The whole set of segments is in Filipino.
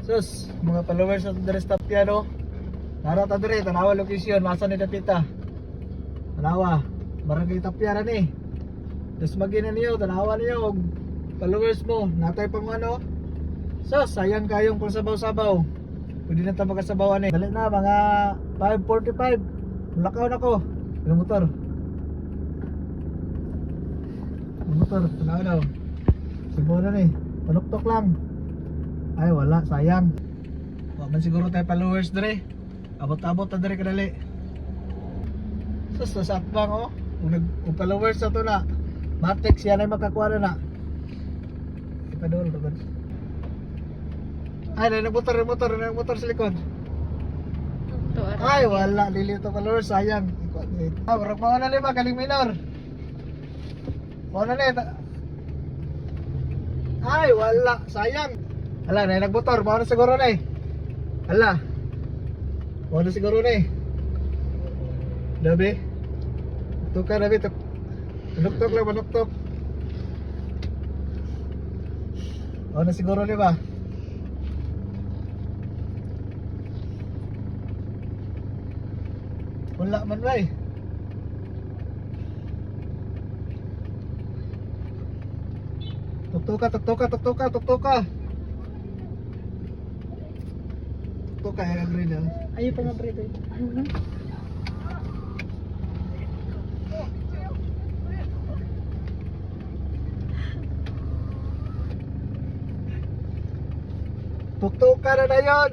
Sus, mga followers sa Dres Tapia no. Nara ta dire tanawa location, nasa ni Dapita. Tanawa, Barangay Tapia ra ni. Des magina niyo, tanawa niyo og followers mo, natay pang ano. Sus, sayang kayong pang sabaw-sabaw. Pwede na ta magasabawan ni. Dali na mga 5:45. Lakaw na ko. Yung motor. Yung motor, tanawa daw. Sigaw na ni. Panuktok lang. Ay wala, sayang. Wa man siguro tayo followers dire. Abot-abot ta dire kadali. Sus, nasakbang oh. Kung followers na to na, matik siya na makakuha na. Ipadol to ba? Ay, nagmotor sa likod. Ay, wala, lili to followers, sayang. Ah, barang pa na lima, galing minor. Paano na ay, wala, sayang. Hala, nagmotor, mauna siguro na eh. Hala. Mauna siguro na eh. Dabi. Tukar dabi, manuktok lang, manuktok. Mauna siguro na ba? Wala man ba eh. Tuktoka. Tuktoka ya green ya. Ayo pa nga bredo. Tuktoka na dayon.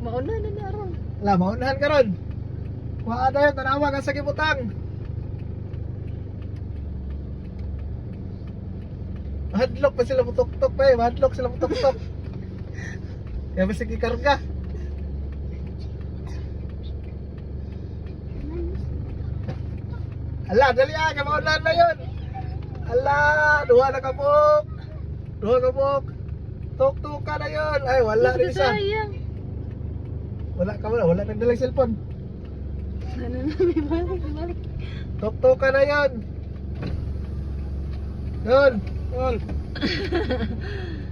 Mauna na naron. Wala, maunahan ka ron. Wala dayon, tanawa ka sa kibutang. Hadlock pa sila mutok-tok pa eh. Hadlock sila mutok-tok. Kaya basta kikarga. Ala, dali ah. Kamaulan na yun. Ala, duha na kabuk. Tuk-tuka na yun. Ay, wala rin isa. Sayang. Wala nagdalang cellphone. Ano na, may balik. Tuk-tuka na yun. Yun.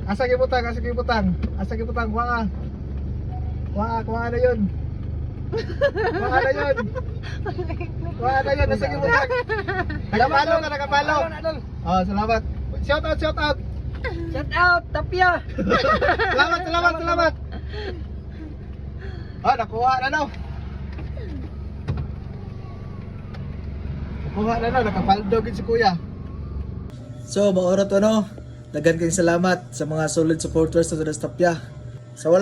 Asa kibutang, kuha na yun. Kuha na yun, asa kibutang. Nakapalo. Oh, salamat. Shout out. Shout out, Tapia. Salamat. Oh, nakuha na daw. Nakapaldo gid si kuya. So, maorat ano, dagan kayong salamat sa mga solid supporters sa Dres Tapia. Sa